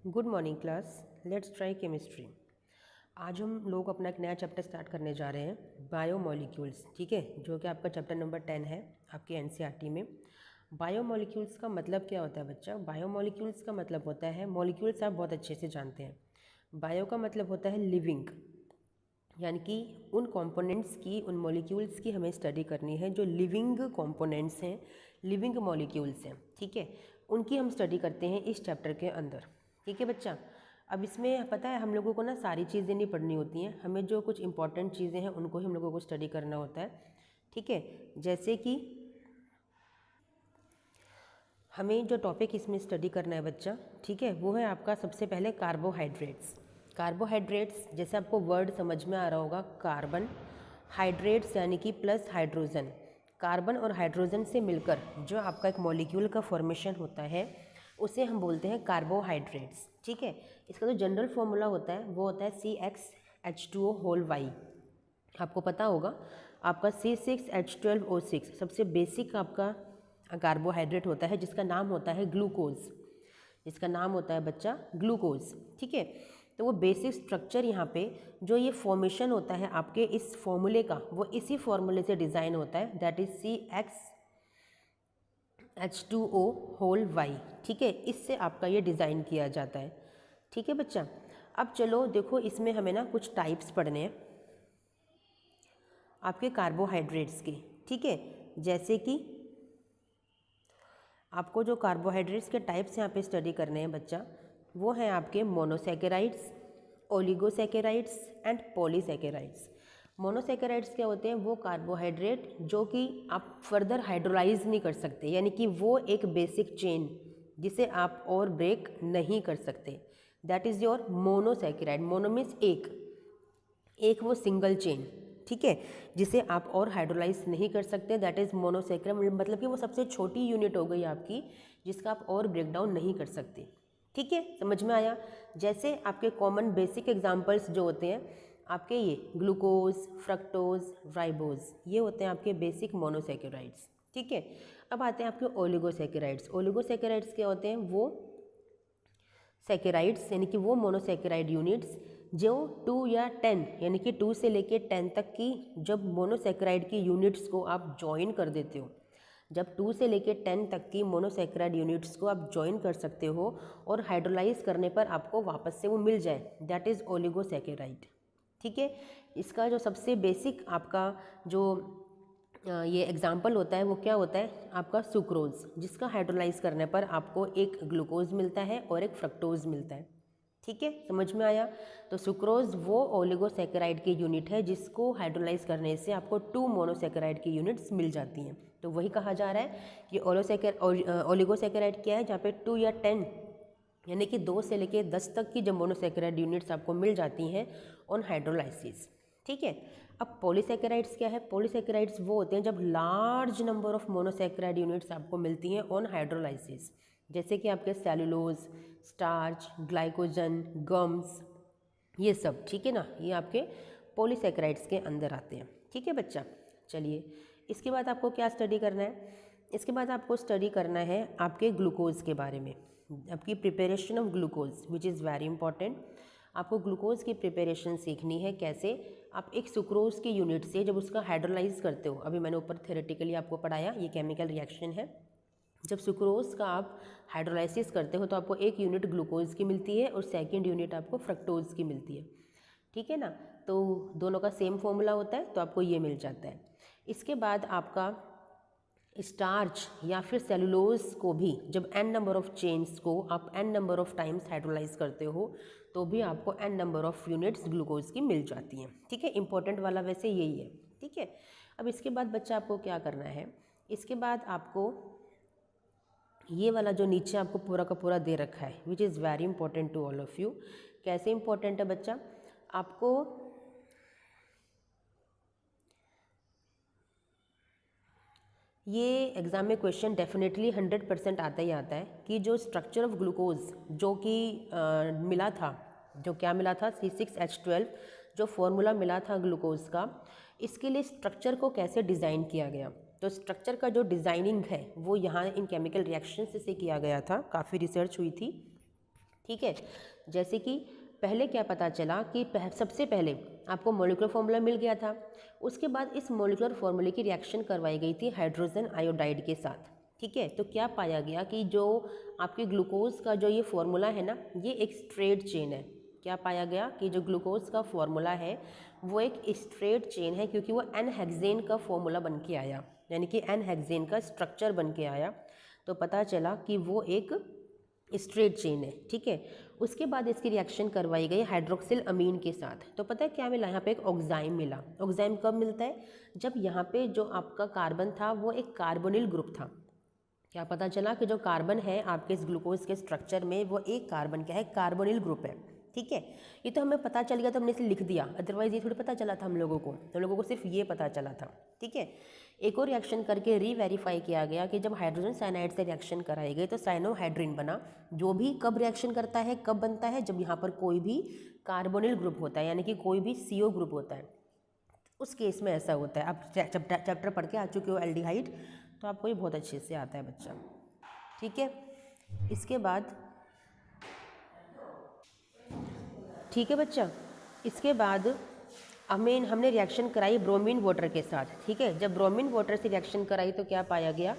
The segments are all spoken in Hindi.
Good morning class, let's try chemistry. आज हम लोग अपना एक नया चैप्टर स्टार्ट करने जा रहे हैं, बायोमोलिक्यूल्स। ठीक है, जो कि आपका चैप्टर नंबर 10 है आपके एनसीईआरटी में। बायोमोलिक्यूल्स का मतलब क्या होता है बच्चा? बायोमोलिक्यूल्स का मतलब होता है, मॉलिक्यूल्स आप बहुत अच्छे से जानते हैं। बायो का मतलब होता है लिविंग, यानी कि उन कंपोनेंट्स की, उन मॉलिक्यूल्स की हमें स्टडी करनी है जो लिविंग कंपोनेंट्स हैं, लिविंग मॉलिक्यूल्स हैं। ठीक है, उनकी हम स्टडी करते हैं इस चैप्टर के अंदर। ठीक है बच्चा, अब इसमें पता है हम लोगों को ना सारी चीज़ें नहीं पढ़नी होती हैं, हमें जो कुछ इंपॉर्टेंट चीज़ें हैं उनको ही हम लोगों को स्टडी करना होता है। ठीक है, जैसे कि हमें जो टॉपिक इसमें स्टडी करना है बच्चा, ठीक है, वो है आपका सबसे पहले कार्बोहाइड्रेट्स। कार्बोहाइड्रेट्स, जैसे आपको वर्ड समझ में आ रहा होगा, कार्बन, हाइड्रेट्स यानी कि प्लस हाइड्रोजन। कार्बन और हाइड्रोजन से मिलकर जो आपका एक मॉलिक्यूल का फॉर्मेशन होता है उसे हम बोलते हैं कार्बोहाइड्रेट्स। ठीक है, इसका जो जनरल फॉर्मूला होता है वो होता है CxH2O होल वाई। आपको पता होगा, आपका C6H12O6 सबसे बेसिक आपका कार्बोहाइड्रेट होता है, जिसका नाम होता है ग्लूकोज, जिसका नाम होता है बच्चा ग्लूकोज। ठीक है, तो वो बेसिक स्ट्रक्चर यहाँ पे जो ये फॉर्मेशन होता है आपके इस फॉर्मूले का, वो इसी फॉर्मूले से डिज़ाइन होता है, that is CxH2O whole Y. ठीक है, इससे आपका ये डिज़ाइन किया जाता है। ठीक है बच्चा, अब चलो देखो, इसमें हमें ना कुछ टाइप्स पढ़ने हैं आपके कार्बोहाइड्रेट्स के। ठीक है, जैसे कि आपको जो कार्बोहाइड्रेट्स के टाइप्स यहाँ पे स्टडी करने हैं बच्चा, वो हैं आपके monosaccharides, oligosaccharides and polysaccharides. Monosaccharides क्या होते हैं? वो कार्बोहाइड्रेट जो कि आप फर्दर हाइड्रोलाइज नहीं कर सकते, यानी कि वो एक बेसिक चेन जिसे आप और ब्रेक नहीं कर सकते, that is your monosaccharide. Mono means एक वो सिंगल चेन, ठीक है, जिसे आप और हाइड्रोलाइज नहीं कर सकते, दैट इज़ मोनोसैकेराइड। मतलब कि वो सबसे छोटी यूनिट हो गई आपकी, जिसका आप और ब्रेकडाउन नहीं कर सकते। ठीक है, समझ में आया? जैसे आपके कॉमन बेसिक एग्जांपल्स जो होते हैं आपके, ये ग्लूकोज, फ्रक्टोज, राइबोज, ये होते हैं आपके बेसिक मोनोसैकेराइड्स। ठीक है, अब आते हैं आपके ओलिगोसैकेराइड्स। ओलिगोसैकेराइड्स क्या होते हैं? वो सैकेराइड्स यानी कि वो मोनोसैकेराइड यूनिट्स जो 2 या 10 यानी कि 2 से लेके 10 तक की जब मोनोसैकेराइड की यूनिट्स को आप ज्वाइन कर देते हो, जब 2 से लेके 10 तक की मोनोसैकेराइड यूनिट्स को आप ज्वाइन कर सकते हो और हाइड्रोलाइज करने पर आपको वापस से वो मिल जाए, दैट इज़ ओलिगोसैकेराइड। ठीक है, इसका जो सबसे बेसिक आपका जो ये एग्जाम्पल होता है वो क्या होता है? आपका सुक्रोज, जिसका हाइड्रोलाइज करने पर आपको एक ग्लूकोज मिलता है और एक फ्रक्टोज मिलता है। ठीक है, समझ में आया? तो सुक्रोज वो ओलिगोसैकेराइड की यूनिट है जिसको हाइड्रोलाइज करने से आपको 2 मोनोसैकेराइड की यूनिट्स मिल जाती हैं। तो वही कहा जा रहा है कि ओलिगोसैकेराइड क्या है? जहाँ पे 2 या 10 यानी कि 2 से लेके 10 तक की जब मोनोसैकेराइड यूनिट्स आपको मिल जाती हैं ऑन हाइड्रोलाइसिस। ठीक है, अब पॉलीसैकेराइड्स क्या है? पॉलीसैकेराइड्स वो होते हैं जब large number of monosaccharide units आपको मिलती हैं ऑन हाइड्रोलाइसिस, जैसे कि आपके सेलुलोज, स्टार्च, ग्लाइकोजन, गम्स, ये सब। ठीक है ना, ये आपके पॉलीसैकेराइड्स के अंदर आते हैं। ठीक है बच्चा, चलिए इसके बाद आपको क्या स्टडी करना है? इसके बाद आपको स्टडी करना है आपके ग्लूकोज के बारे में, आपकी preparation of glucose, which is very important. आपको ग्लूकोज की प्रिपरेशन सीखनी है। कैसे? आप एक सुक्रोज की यूनिट से जब उसका हाइड्रोलाइज करते हो, अभी मैंने ऊपर थ्योरेटिकली आपको पढ़ाया, ये केमिकल रिएक्शन है। जब सुक्रोज का आप हाइड्रोलाइसिस करते हो तो आपको एक यूनिट ग्लूकोज की मिलती है और सेकंड यूनिट आपको फ्रक्टोज की मिलती है। ठीक है ना, तो दोनों का सेम फॉर्मूला होता है, तो आपको ये मिल जाता है। इसके बाद आपका स्टार्च या फिर सेलुलोज को भी जब n नंबर ऑफ चेन्स को आप n number of times hydrolyse करते हो तो भी आपको n number of units glucose की मिल जाती हैं। ठीक है, इंपॉर्टेंट वाला वैसे यही है। ठीक है, अब इसके बाद बच्चा आपको क्या करना है? इसके बाद आपको ये वाला जो नीचे आपको पूरा का पूरा दे रखा है, which is very important to all of you. कैसे इंपॉर्टेंट है बच्चा? आपको ये एग्ज़ाम में क्वेश्चन डेफिनेटली 100% आता ही आता है कि जो स्ट्रक्चर ऑफ ग्लूकोज जो कि मिला था, जो क्या मिला था, C6H12 जो फॉर्मूला मिला था ग्लूकोज का, इसके लिए स्ट्रक्चर को कैसे डिज़ाइन किया गया। तो स्ट्रक्चर का जो डिज़ाइनिंग है वो यहाँ इन केमिकल रिएक्शन से किया गया था, काफ़ी रिसर्च हुई थी ठीक है। जैसे कि पहले क्या पता चला कि सबसे पहले आपको मॉलिक्यूलर फॉर्मूला मिल गया था, उसके बाद इस मॉलिक्यूलर फॉर्मूले की रिएक्शन करवाई गई थी हाइड्रोजन आयोडाइड के साथ। ठीक है, तो क्या पाया गया कि जो आपके ग्लूकोज का जो ये फॉर्मूला है ना, ये एक स्ट्रेट चेन है। क्या पाया गया कि जो ग्लूकोज का फॉर्मूला है वो एक स्ट्रेट चेन है, क्योंकि वो एन हेक्सेन का फॉर्मूला बन के आया, यानी कि एन हेक्सेन का स्ट्रक्चर बन के आया। तो पता चला कि वो एक स्ट्रेट चेन है। ठीक है, उसके बाद इसकी रिएक्शन करवाई गई हाइड्रोक्सिल अमीन के साथ। तो पता है क्या मिला, यहाँ पे एक ऑक्साइम मिला। ऑक्साइम कब मिलता है, जब यहाँ पे जो आपका कार्बन था वो एक कार्बोनिल ग्रुप था। क्या पता चला कि जो कार्बन है आपके इस ग्लूकोज के स्ट्रक्चर में वो एक कार्बन क्या है, कार्बोनिल ग्रुप है। ठीक है, ये तो हमें पता चल गया तो हमने इसे लिख दिया, अदरवाइज ये थोड़ी पता चला था हम लोगों को सिर्फ ये पता चला था। ठीक है, एक और रिएक्शन करके रीवेरीफाई किया गया कि जब हाइड्रोजन साइनाइड से रिएक्शन कराई गई तो साइनोहाइड्रिन बना, जो भी कब रिएक्शन करता है, कब बनता है, जब यहाँ पर कोई भी कार्बोनिल ग्रुप होता है, यानी कि कोई भी CO ग्रुप होता है, उस केस में ऐसा होता है। आप चैप्टर पढ़ के आ चुके हो एल्डिहाइड, तो आपको ये बहुत अच्छे से आता है बच्चा। ठीक है, इसके बाद ठीक है बच्चा, इसके बाद हमने रिएक्शन कराई ब्रोमीन वाटर के साथ। ठीक है, जब ब्रोमीन वाटर से रिएक्शन कराई तो क्या पाया गया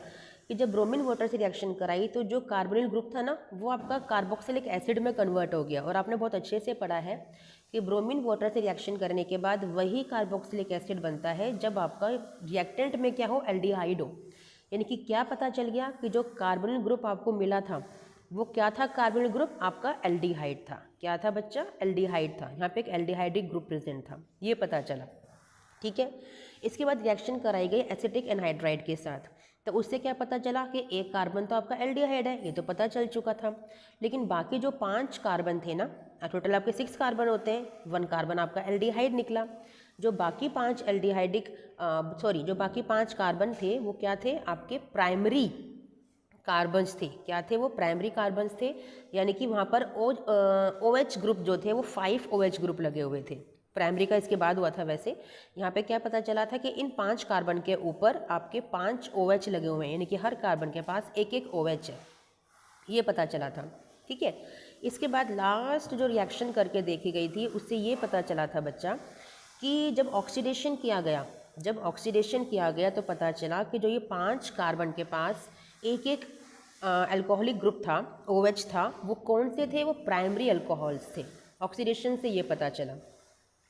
कि जब ब्रोमीन वाटर से रिएक्शन कराई तो जो कार्बोनिल ग्रुप था ना वो आपका कार्बोक्सिलिक एसिड में कन्वर्ट हो गया। और आपने बहुत अच्छे से पढ़ा है कि ब्रोमीन वाटर से रिएक्शन करने के बाद वही कार्बोक्सिलिक एसिड बनता है जब आपका रिएक्टेंट में क्या हो, एल्डिहाइड हो। यानी कि क्या पता चल गया कि जो कार्बोनिल ग्रुप आपको मिला था वो क्या था, कार्बोनिल ग्रुप आपका एल्डिहाइड था। क्या था बच्चा, एल्डिहाइड था। यहाँ पे एक एल्डिहाइडिक ग्रुप प्रेजेंट था, ये पता चला। ठीक है, इसके बाद रिएक्शन कराई गई एसिटिक एनहाइड्राइड के साथ। तो उससे क्या पता चला कि एक कार्बन तो आपका एल्डिहाइड है, ये तो पता चल चुका था। लेकिन बाकी जो 5 कार्बन थे ना, टोटल आपके 6 कार्बन होते हैं, 1 कार्बन आपका एल्डिहाइड निकला। जो बाकी 5 जो बाकी 5 कार्बन थे वो क्या थे, आपके प्राइमरी कार्बन्स थे। क्या थे वो, प्राइमरी कार्बन्स थे। यानी कि वहाँ पर OH ग्रुप जो थे वो 5 OH ग्रुप लगे हुए थे। प्राइमरी का इसके बाद हुआ था। वैसे यहाँ पे क्या पता चला था कि इन 5 कार्बन के ऊपर आपके 5 OH लगे हुए हैं, यानी कि हर कार्बन के पास एक एक OH है, ये पता चला था। ठीक है, इसके बाद लास्ट जो रिएक्शन करके देखी गई थी उससे ये पता चला था बच्चा कि जब ऑक्सीडेशन किया गया तो पता चला कि जो ये 5 कार्बन के पास एक एक अल्कोहलिक ग्रुप था, OH था, वो कौन से थे, वो प्राइमरी अल्कोहल्स थे। ऑक्सीडेशन से ये पता चला।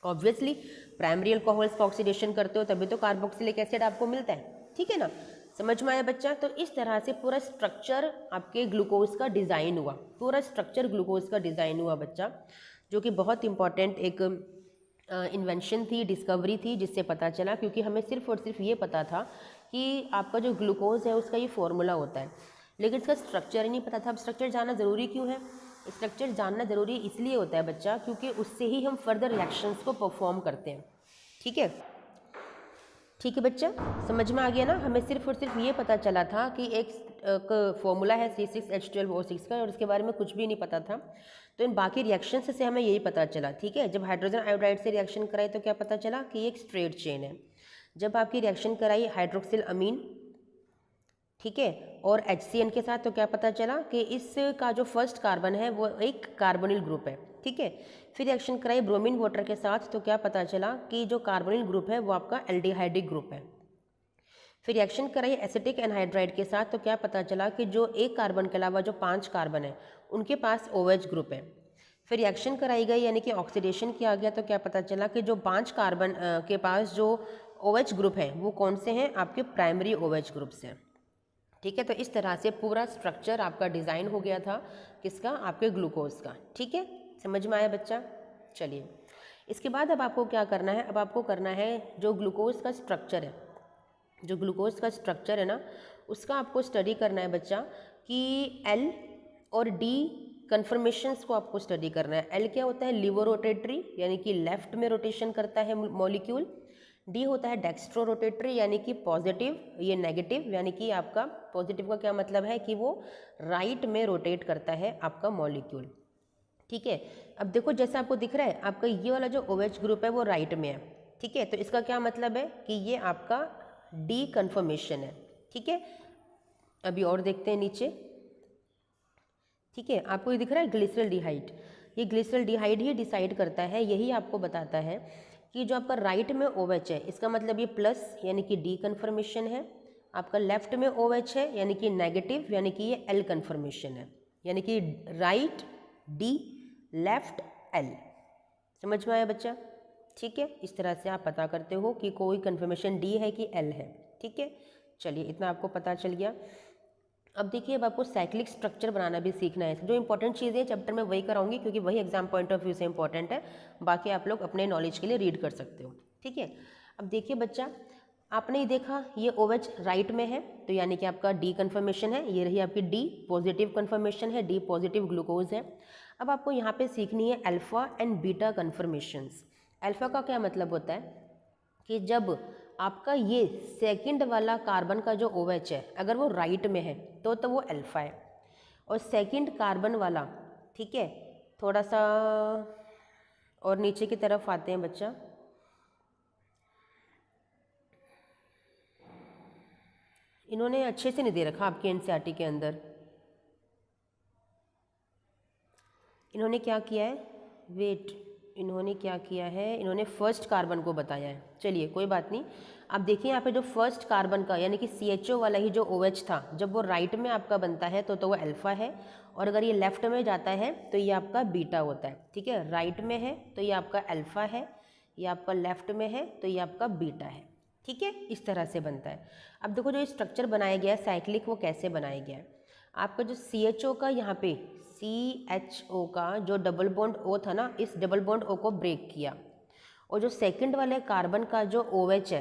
ऑब्वियसली प्राइमरी अल्कोहल्स का ऑक्सीडेशन करते हो तभी तो कार्बोक्सिलिक एसिड आपको मिलता है। ठीक है ना, समझ में आया बच्चा। तो इस तरह से पूरा स्ट्रक्चर आपके ग्लूकोज का डिज़ाइन हुआ, बच्चा, जो कि बहुत इंपॉर्टेंट एक इन्वेंशन थी, डिस्कवरी थी, जिससे पता चला। क्योंकि हमें सिर्फ और सिर्फ ये पता था कि आपका जो ग्लूकोज है उसका ये फॉर्मूला होता है, लेकिन इसका स्ट्रक्चर ही नहीं पता था। अब स्ट्रक्चर जानना ज़रूरी क्यों है, स्ट्रक्चर जानना ज़रूरी इसलिए होता है बच्चा क्योंकि उससे ही हम फर्दर रिएक्शंस को परफॉर्म करते हैं। ठीक है बच्चा, समझ में आ गया ना। हमें सिर्फ और सिर्फ ये पता चला था कि एक फॉर्मूला है C6H12O6 का, और इसके बारे में कुछ भी नहीं पता था। तो इन बाकी रिएक्शन से हमें यही पता चला। ठीक है, जब हाइड्रोजन आयोडाइड से रिएक्शन कराई तो क्या पता चला कि ये एक स्ट्रेट चेन है। जब आपकी रिएक्शन कराई हाइड्रोक्सिल अमीन, ठीक है, और HCN के साथ, तो क्या पता चला कि इसका जो फर्स्ट कार्बन है वो एक कार्बोनिल ग्रुप है। ठीक है, फिर रिएक्शन कराई ब्रोमीन वाटर के साथ तो क्या पता चला कि जो कार्बोनिल ग्रुप है वो आपका एल्डिहाइडिक ग्रुप है। फिर रिएक्शन कराई एसिटिक एनहाइड्राइड के साथ तो क्या पता चला कि जो एक कार्बन के अलावा जो 5 कार्बन है उनके पास OH ग्रुप है। फिर रिएक्शन कराई गई यानी कि ऑक्सीडेशन किया गया तो क्या पता चला कि जो 5 कार्बन के पास जो OH ग्रुप है वो कौन से हैं, आपके प्राइमरी OH ग्रुप्स हैं। ठीक है, तो इस तरह से पूरा स्ट्रक्चर आपका डिज़ाइन हो गया था, किसका, आपके ग्लूकोज का। ठीक है, समझ में आया बच्चा। चलिए, इसके बाद अब आपको क्या करना है, अब आपको करना है जो ग्लूकोज का स्ट्रक्चर है ना, उसका आपको स्टडी करना है बच्चा कि L और D कन्फर्मेशंस को आपको स्टडी करना है। L क्या होता है, लिवो रोटेटरी, यानी कि लेफ्ट में रोटेशन करता है मॉलिक्यूल। D होता है डेक्स्ट्रो रोटेटरी, यानी कि पॉजिटिव, ये नेगेटिव, यानी कि आपका पॉजिटिव का क्या मतलब है कि वो राइट में रोटेट करता है आपका मॉलिक्यूल। ठीक है, अब देखो जैसा आपको दिख रहा है, आपका ये वाला जो OH ग्रुप है वो राइट में है। ठीक है, तो इसका क्या मतलब है कि ये आपका D कन्फर्मेशन है। ठीक है, अभी और देखते हैं नीचे। ठीक है, आपको ये दिख रहा है ग्लिसरॉल्डिहाइड, ये ग्लिसरॉल्डिहाइड ही डिसाइड करता है, यही आपको बताता है कि जो आपका राइट में OH है इसका मतलब ये प्लस यानी कि डी कन्फर्मेशन है, आपका लेफ्ट में OH है यानी कि नेगेटिव यानी कि ये L कन्फर्मेशन है, यानी कि राइट D लेफ्ट L। समझ में आया बच्चा? ठीक है, इस तरह से आप पता करते हो कि कोई कन्फर्मेशन D है कि L है। ठीक है, चलिए इतना आपको पता चल गया। अब देखिए, अब आपको साइक्लिक स्ट्रक्चर बनाना भी सीखना है। जो इंपॉर्टेंट चीज़ें हैं चैप्टर में वही कराऊंगी क्योंकि वही एग्जाम पॉइंट ऑफ व्यू से इंपॉर्टेंट है, बाकी आप लोग अपने नॉलेज के लिए रीड कर सकते हो। ठीक है, अब देखिए बच्चा, आपने ही देखा ये OH राइट में है तो यानी कि आपका D कन्फर्मेशन है, ये रही आपकी D पॉजिटिव कन्फर्मेशन है, D पॉजिटिव ग्लूकोज है। अब आपको यहाँ पे सीखनी है alpha and beta conformations. Alpha का क्या मतलब होता है कि जब आपका ये सेकंड वाला कार्बन का जो OH है अगर वो राइट में है तो वो अल्फा है, और सेकंड कार्बन वाला, ठीक है, थोड़ा सा और नीचे की तरफ आते हैं बच्चा, इन्होंने अच्छे से नहीं दे रखा आपके NCERT के अंदर, इन्होंने क्या किया है, वेट, इन्होंने क्या किया है, इन्होंने फर्स्ट कार्बन को बताया है। चलिए कोई बात नहीं, आप देखिए यहाँ पे जो फर्स्ट कार्बन का यानी कि CHO वाला ही जो OH था जब वो राइट में आपका बनता है तो वो अल्फा है, और अगर ये लेफ्ट में जाता है तो ये आपका बीटा होता है। ठीक है, राइट में है तो ये आपका अल्फा है, ये आपका लेफ्ट में है तो ये आपका बीटा है। ठीक है, इस तरह से बनता है। अब देखो जो स्ट्रक्चर बनाया गया है साइक्लिक, वो कैसे बनाया गया है। आपका जो CHO का यहाँ पे CHO का जो डबल बॉन्ड O था ना, इस डबल बॉन्ड O को ब्रेक किया, और जो सेकंड वाले कार्बन का जो OH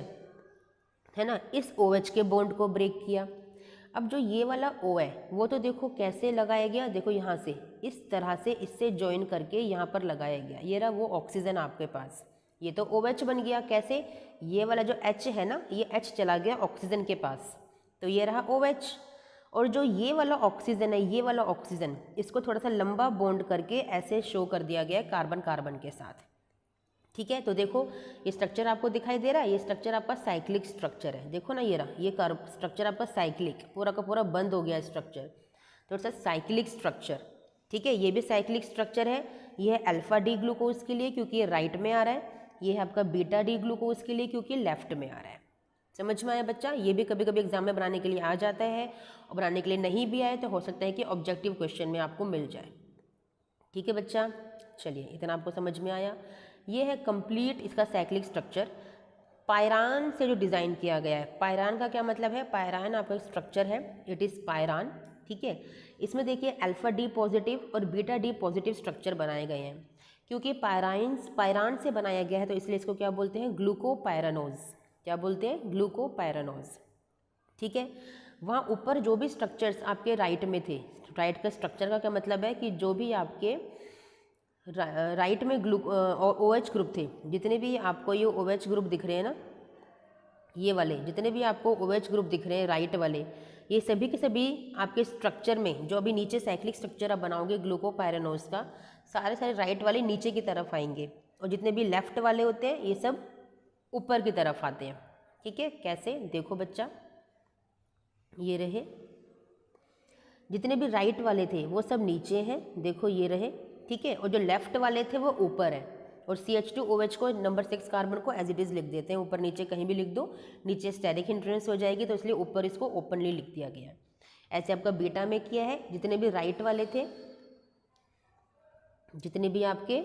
है ना, इस OH के बॉन्ड को ब्रेक किया। अब जो ये वाला O है वो तो देखो कैसे लगाया गया, देखो यहाँ से इस तरह से इससे ज्वाइन करके यहाँ पर लगाया गया, ये रहा वो ऑक्सीजन आपके पास, ये तो OH बन गया। कैसे, ये वाला जो H है ना, ये H चला गया ऑक्सीजन के पास तो ये रहा OH, और जो ये वाला ऑक्सीजन है, ये वाला ऑक्सीजन, इसको थोड़ा सा लंबा बॉन्ड करके ऐसे शो कर दिया गया है कार्बन कार्बन के साथ। ठीक है, तो देखो ये स्ट्रक्चर आपको दिखाई दे रहा है, ये स्ट्रक्चर आपका साइक्लिक स्ट्रक्चर है। देखो ना, ये रहा ये स्ट्रक्चर आपका साइक्लिक, पूरा का पूरा बंद हो गया स्ट्रक्चर, तो इट्स साइक्लिक स्ट्रक्चर। ठीक है, ये भी साइक्लिक स्ट्रक्चर है, ये है अल्फा D ग्लूकोज के लिए क्योंकि ये राइट में आ रहा है, ये है आपका बीटा D ग्लूकोज के लिए क्योंकि लेफ्ट में आ रहा है। समझ में आया बच्चा? ये भी कभी कभी एग्जाम में बनाने के लिए आ जाता है, और बनाने के लिए नहीं भी आए तो हो सकता है कि ऑब्जेक्टिव क्वेश्चन में आपको मिल जाए। ठीक है बच्चा, चलिए इतना आपको समझ में आया। ये है कंप्लीट इसका साइक्लिक स्ट्रक्चर, पायरान से जो डिज़ाइन किया गया है। पायरान का क्या मतलब है, पायरान आपका स्ट्रक्चर है, इट इज़ पायरान। ठीक है, इसमें देखिए अल्फा D पॉजिटिव और बीटा D पॉजिटिव स्ट्रक्चर बनाए गए हैं। क्योंकि पायरान से बनाया गया है तो इसलिए इसको क्या बोलते हैं, ग्लूकोपायरानोज। क्या बोलते हैं, ग्लूकोपायरानोज। ठीक है, वहाँ ऊपर जो भी स्ट्रक्चर्स आपके राइट में थे, राइट का स्ट्रक्चर का क्या मतलब है कि जो भी आपके राइट में OH ग्रुप थे, जितने भी आपको ये OH ग्रुप दिख रहे हैं ना, ये वाले जितने भी आपको OH ग्रुप दिख रहे हैं राइट वाले, ये सभी के सभी आपके स्ट्रक्चर में जो अभी नीचे साइक्लिक स्ट्रक्चर आप बनाओगे ग्लूकोपायरानोज का, सारे राइट वाले नीचे की तरफ आएंगे, और जितने भी लेफ्ट वाले होते हैं ये सब ऊपर की तरफ आते हैं। ठीक है, कैसे, देखो बच्चा, ये रहे जितने भी राइट वाले थे वो सब नीचे हैं, देखो ये रहे। ठीक है, और जो लेफ्ट वाले थे वो ऊपर है, और CH2OH को नंबर 6 कार्बन को एज इट इज़ लिख देते हैं, ऊपर नीचे कहीं भी लिख दो, नीचे स्टेरिक हिंड्रेंस हो जाएगी तो इसलिए ऊपर इसको ओपनली लिख दिया गया है। ऐसे आपका बीटा में किया है, जितने भी राइट वाले थे, जितने भी आपके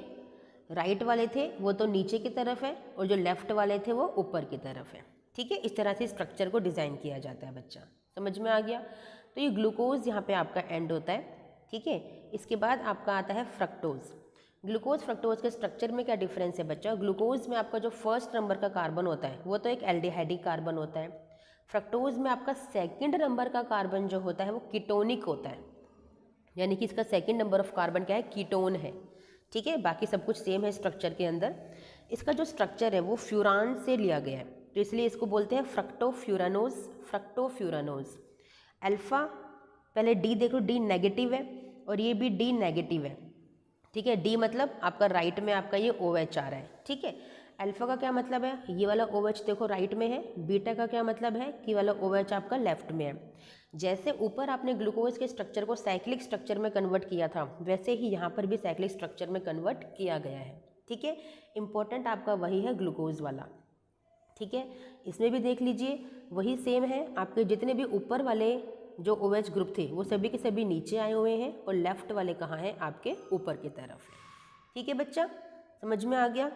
राइट वाले थे वो तो नीचे की तरफ है, और जो लेफ्ट वाले थे वो ऊपर की तरफ है। ठीक है, इस तरह से स्ट्रक्चर को डिज़ाइन किया जाता है बच्चा, समझ में आ गया। तो ये ग्लूकोज यहाँ पे आपका एंड होता है। ठीक है, इसके बाद आपका आता है फ्रक्टोज। ग्लूकोज फ्रक्टोज के स्ट्रक्चर में क्या डिफरेंस है बच्चा, ग्लूकोज में आपका जो फर्स्ट नंबर का कार्बन होता है वो तो एक एल्डिहाइडिक कार्बन होता है, फ्रक्टोज में आपका सेकंड नंबर का कार्बन जो होता है वो कीटोनिक होता है, यानी कि इसका सेकंड नंबर ऑफ कार्बन क्या है, कीटोन है। ठीक है, बाकी सब कुछ सेम है स्ट्रक्चर के अंदर। इसका जो स्ट्रक्चर है वो फ्यूरान से लिया गया है, तो इसलिए इसको बोलते हैं फ्रक्टोफ्यूरानोज। फ्रक्टोफ्यूरानोज अल्फा, पहले D देखो, D नेगेटिव है और ये भी D नेगेटिव है। ठीक है, D मतलब आपका राइट में आपका ये OH आ रहा है। ठीक है, अल्फा का क्या मतलब है, ये वाला OH देखो राइट में है। बीटा का क्या मतलब है कि वाला OH आपका लेफ्ट में है। जैसे ऊपर आपने ग्लूकोज के स्ट्रक्चर को साइक्लिक स्ट्रक्चर में कन्वर्ट किया था, वैसे ही यहाँ पर भी साइक्लिक स्ट्रक्चर में कन्वर्ट किया गया है। ठीक है, इंपॉर्टेंट आपका वही है ग्लूकोज वाला। ठीक है, इसमें भी देख लीजिए वही सेम है, आपके जितने भी ऊपर वाले जो OH ग्रुप थे वो सभी के सभी नीचे आए हुए हैं और लेफ्ट वाले कहाँ हैं, आपके ऊपर की तरफ है। ठीक है बच्चा, समझ में आ गया।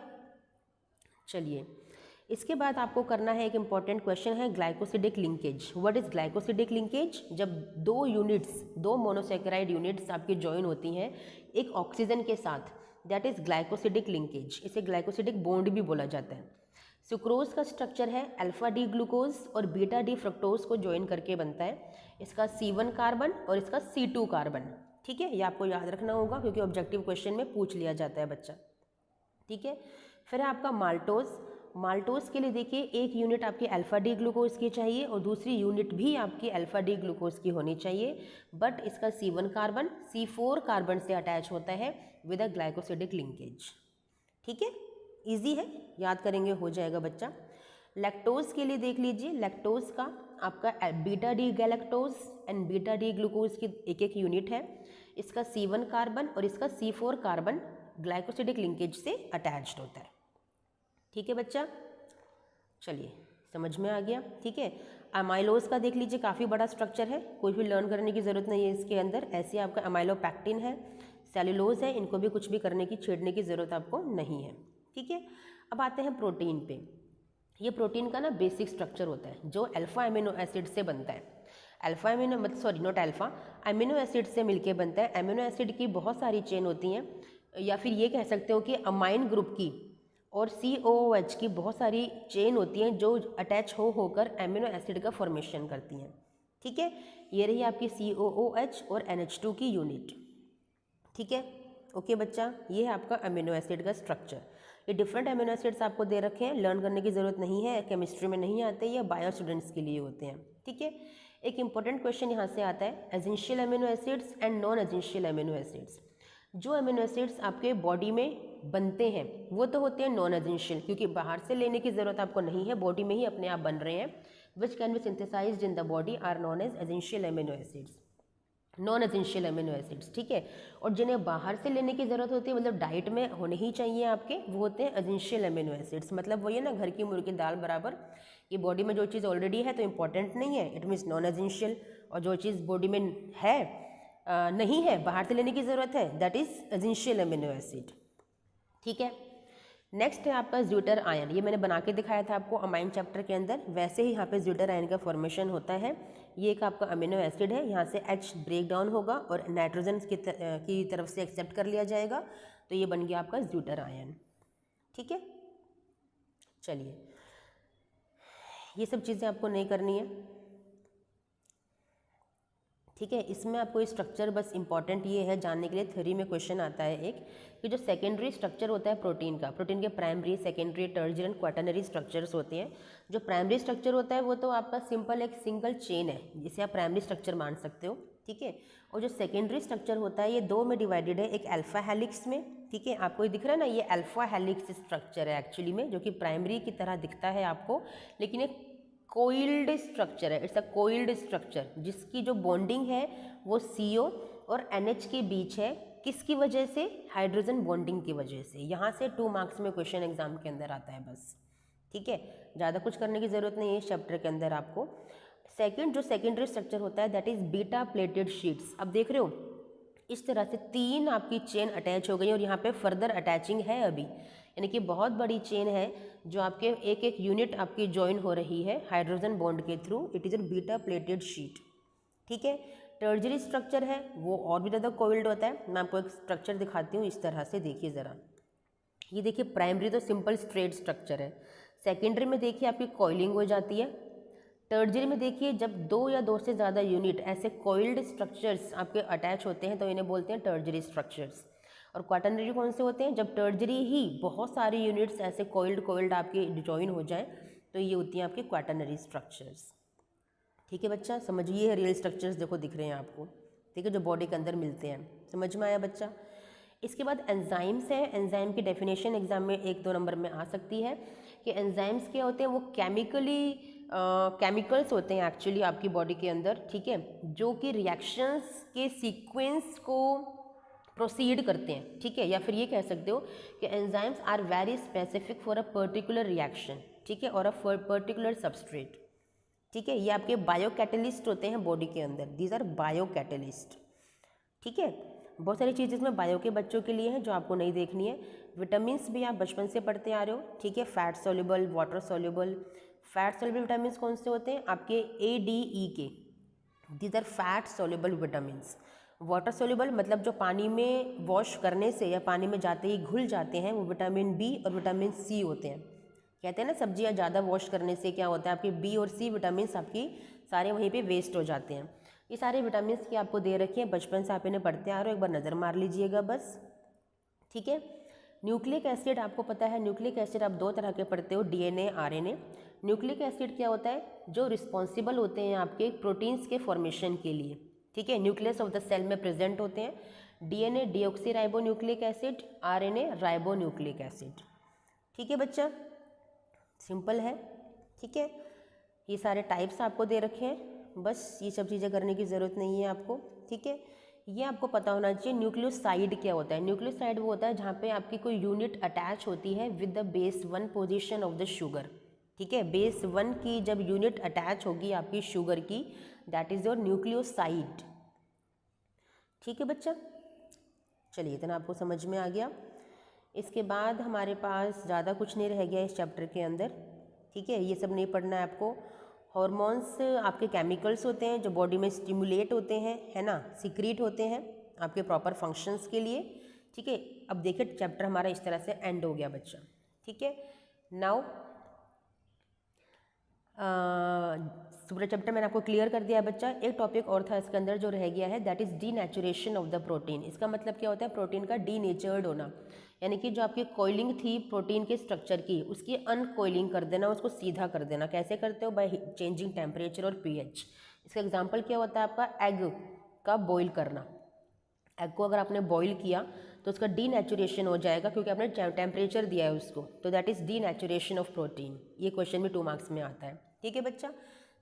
चलिए, इसके बाद आपको करना है एक इम्पॉर्टेंट क्वेश्चन है glycosidic linkage. What is glycosidic linkage? जब दो मोनोसेकेराइड यूनिट्स आपकी ज्वाइन होती हैं एक ऑक्सीजन के साथ, दैट इज ग्लाइकोसिडिक लिंकेज। इसे ग्लाइकोसिडिक बॉन्ड भी बोला जाता है। सुक्रोज का स्ट्रक्चर है अल्फा डी ग्लूकोज और बीटा डी फ्रक्टोज को ज्वाइन करके बनता है। इसका C1 कार्बन और इसका C2 कार्बन। ठीक है, ये आपको याद रखना होगा क्योंकि ऑब्जेक्टिव क्वेश्चन में पूछ लिया जाता है बच्चा। ठीक है, फिर है आपका माल्टोज। माल्टोज के लिए देखिए एक यूनिट आपकी अल्फा डी ग्लूकोज की चाहिए और दूसरी यूनिट भी आपकी अल्फा डी ग्लूकोज की होनी चाहिए, बट इसका C1 कार्बन C4 कार्बन से अटैच होता है विद अ ग्लाइकोसिडिक लिंकेज। ठीक है, इजी है, याद करेंगे हो जाएगा बच्चा। लैक्टोज के लिए देख लीजिए, लैक्टोज का आपका beta D galactose and beta D glucose की एक एक यूनिट है। इसका C1 कार्बन और इसका C4 कार्बन ग्लाइकोसिडिक लिंकेज से अटैच्ड होता है। ठीक है बच्चा, चलिए समझ में आ गया। ठीक है, अमाइलोज का देख लीजिए काफ़ी बड़ा स्ट्रक्चर है, कोई भी लर्न करने की ज़रूरत नहीं है इसके अंदर। ऐसे आपका अमाइलोपैक्टिन है, सेलुलोज है, इनको भी कुछ भी करने की छेड़ने की ज़रूरत आपको नहीं है। ठीक है, अब आते हैं प्रोटीन पे। ये प्रोटीन का ना बेसिक स्ट्रक्चर होता है जो अल्फा अमीनो एसिड से बनता है। अल्फा अमीनो मतलब sorry not alpha, amino acid से मिलके बनता है। अमीनो एसिड की बहुत सारी चेन होती हैं, या फिर ये कह सकते हो कि अमाइन ग्रुप की और COOH की बहुत सारी चेन होती हैं जो अटैच होकर अमीनो एसिड का फॉर्मेशन करती हैं। ठीक है, ये रही आपकी COOH और NH2 की यूनिट। ठीक है, ओके बच्चा, ये है आपका अमीनो एसिड का स्ट्रक्चर। ये डिफरेंट अमीनो एसिड्स आपको दे रखे हैं, लर्न करने की ज़रूरत नहीं है, केमिस्ट्री में नहीं आते, ये बायो स्टूडेंट्स के लिए होते हैं। ठीक है, एक इंपॉर्टेंट क्वेश्चन यहाँ से आता है, essential amino acids and non essential amino acids. जो अमीनो एसिड्स आपके बॉडी में बनते हैं वो तो होते हैं नॉन एसेंशियल, क्योंकि बाहर से लेने की ज़रूरत आपको नहीं है, बॉडी में ही अपने आप बन रहे हैं। Which can be synthesised in the body are known as essential amino acids, non essential amino acids. ठीक है, और जिन्हें बाहर से लेने की ज़रूरत होती है, मतलब डाइट में होने ही चाहिए आपके, वो होते हैं एसेंशियल अमीनो एसिड्स। मतलब वही है ना, घर की मुर्गी दाल बराबर, ये बॉडी में जो चीज़ ऑलरेडी है तो इंपॉर्टेंट नहीं है, इट मीन्स नॉन एसेंशियल, और जो चीज़ बॉडी में है नहीं है, बाहर से लेने की ज़रूरत है, that is essential amino acid. ठीक है, नेक्स्ट है आपका ज्यूटर आयन। ये मैंने बना के दिखाया था आपको अमाइन चैप्टर के अंदर, वैसे ही यहाँ पे ज्यूटर आयन का फॉर्मेशन होता है। ये एक आपका अमीनो एसिड है, यहाँ से H ब्रेक डाउन होगा और नाइट्रोजन की तरफ से एक्सेप्ट कर लिया जाएगा, तो ये बन गया आपका ज्यूटर आयन। ठीक है, चलिए ये सब चीज़ें आपको नहीं करनी है। ठीक है, इसमें आपको स्ट्रक्चर बस इंपॉर्टेंट ये है जानने के लिए, थ्योरी में क्वेश्चन आता है एक, कि जो सेकेंडरी स्ट्रक्चर होता है प्रोटीन का, प्रोटीन के primary, secondary, tertiary and quaternary structures होते हैं। जो प्राइमरी स्ट्रक्चर होता है वो तो आपका सिंपल एक सिंगल चेन है, जिसे आप प्राइमरी स्ट्रक्चर मान सकते हो। ठीक है, और जो सेकेंडरी स्ट्रक्चर होता है ये दो में डिवाइडेड है, एक अल्फा हेलिक्स में। ठीक है, आपको ये दिख रहा है ना, ये अल्फा हेलिक्स स्ट्रक्चर है एक्चुअली में, जो कि प्राइमरी की तरह दिखता है आपको, लेकिन एक कोइल्ड स्ट्रक्चर है, इट्स अ कोइल्ड स्ट्रक्चर, जिसकी जो बॉन्डिंग है वो CO और NH के बीच है। किसकी वजह से? हाइड्रोजन बॉन्डिंग की वजह से। यहाँ से 2 मार्क्स में क्वेश्चन एग्जाम के अंदर आता है बस। ठीक है, ज़्यादा कुछ करने की ज़रूरत नहीं है इस चैप्टर के अंदर आपको। सेकेंड जो सेकेंडरी स्ट्रक्चर होता है that is beta pleated sheets. अब देख रहे हो इस तरह से 3 आपकी चेन अटैच हो गई और यहाँ पे फर्दर अटैचिंग है अभी, यानी कि बहुत बड़ी चेन है जो आपके एक एक यूनिट आपकी ज्वाइन हो रही है हाइड्रोजन बॉन्ड के through. It is a beta pleated sheet. ठीक है, टर्शियरी स्ट्रक्चर है वो और भी ज़्यादा कोइल्ड होता है। मैं आपको एक स्ट्रक्चर दिखाती हूँ, इस तरह से देखिए ज़रा। ये देखिए, प्राइमरी तो सिंपल स्ट्रेट स्ट्रक्चर है, सेकेंडरी में देखिए आपकी कॉइलिंग हो जाती है, टर्शियरी में देखिए जब 2 या 2 से ज़्यादा यूनिट ऐसे कोइल्ड स्ट्रक्चर्स आपके अटैच होते हैं तो इन्हें बोलते हैं टर्शियरी स्ट्रक्चर्स। और क्वाटर्नरी कौन से होते हैं? जब टर्शियरी ही बहुत सारे यूनिट्स ऐसे कोइल्ड आपके ज्वाइन हो जाएं तो ये होती हैं आपके क्वाटर्नरी स्ट्रक्चर्स। ठीक है बच्चा, समझिए रियल स्ट्रक्चर्स देखो दिख रहे हैं आपको। ठीक है, जो बॉडी के अंदर मिलते हैं, समझ में आया बच्चा। इसके बाद एंजाइम्स है। एंजाइम की डेफिनेशन एग्जाम में 1-2 नंबर में आ सकती है कि एंजाइम्स क्या होते हैं, वो केमिकली केमिकल्स होते हैं एक्चुअली आपकी बॉडी के अंदर, ठीक है, जो कि रिएक्शंस के सीक्वेंस को प्रोसीड करते हैं, ठीक है, या फिर ये कह सकते हो कि enzymes are very specific for a particular reaction, ठीक है, और अ पर्टिकुलर सबस्ट्रेट, ठीक है। ये आपके बायो कैटलिस्ट होते हैं बॉडी के अंदर, दीज आर बायो कैटलिस्ट, ठीक है। बहुत सारी चीज़ें इसमें बायो के बच्चों के लिए हैं जो आपको नहीं देखनी है। विटामिन्स भी आप बचपन से पढ़ते आ रहे हो, ठीक है, fat soluble, water soluble. Fat soluble vitamins कौन से होते हैं? आपके ADE के, these are fat soluble vitamins. Water soluble मतलब जो पानी में वॉश करने से या पानी में जाते ही घुल जाते हैं, वो विटामिन B और विटामिन C होते हैं। कहते हैं ना सब्जियां ज़्यादा वॉश करने से क्या होता है, आपकी B और C विटामिन्स आपकी सारे वहीं पे वेस्ट हो जाते हैं। ये सारे विटामिन्स की आपको दे रखे हैं, बचपन से आप इन्हें पढ़ते आ रहे हो, एक बार नज़र मार लीजिएगा बस, ठीक है। न्यूक्लिक एसिड आपको पता है, न्यूक्लिक एसिड आप दो तरह के पढ़ते हो, DNA RNA। न्यूक्लिक एसिड क्या होता है? जो रिस्पॉन्सिबल होते हैं आपके प्रोटीन्स के फॉर्मेशन के लिए, ठीक है, न्यूक्लियस ऑफ द सेल में प्रेजेंट होते हैं। DNA deoxy ribo nucleic acid, RNA ribo nucleic acid, ठीक है बच्चा, सिंपल है, ठीक है। ये सारे टाइप्स आपको दे रखे हैं, बस ये सब चीज़ें करने की ज़रूरत नहीं है आपको, ठीक है। ये आपको पता होना चाहिए न्यूक्लियोसाइड क्या होता है। न्यूक्लियोसाइड वो होता है जहाँ पे आपकी कोई यूनिट अटैच होती है with the base 1 position of the sugar, ठीक है। बेस 1 की जब यूनिट अटैच होगी आपकी शुगर की, दैट इज़ योर न्यूक्लियोसाइड, ठीक है बच्चा। चलिए इतना आपको समझ में आ गया। इसके बाद हमारे पास ज़्यादा कुछ नहीं रह गया इस चैप्टर के अंदर, ठीक है, ये सब नहीं पढ़ना है आपको। हॉर्मोन्स आपके केमिकल्स होते हैं जो बॉडी में स्टिमुलेट होते हैं, है ना, सीक्रेट होते हैं आपके प्रॉपर फंक्शंस के लिए, ठीक है। अब देखिए चैप्टर हमारा इस तरह से एंड हो गया बच्चा, ठीक है। नाउ पूरा चैप्टर मैंने आपको क्लियर कर दिया है बच्चा। एक टॉपिक और था इसके अंदर जो रह गया है, that is denaturation of the protein. इसका मतलब क्या होता है? प्रोटीन का डीनेचर्ड होना, यानी कि जो आपकी कोइलिंग थी प्रोटीन के स्ट्रक्चर की, उसकी अनकोइलिंग कर देना, उसको सीधा कर देना। कैसे करते हो? बाय चेंजिंग टेम्परेचर और pH। इसका एग्जाम्पल क्या होता है आपका? एग का बॉईल करना। एग को अगर आपने बॉईल किया तो उसका डीनेचुरेशन हो जाएगा क्योंकि आपने टेम्परेचर दिया है उसको, तो that is denaturation of protein. ये क्वेश्चन भी 2 मार्क्स में आता है, ठीक है बच्चा।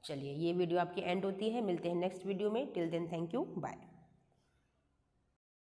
चलिए ये वीडियो आपकी एंड होती है, मिलते हैं नेक्स्ट वीडियो में। Till then thank you, bye.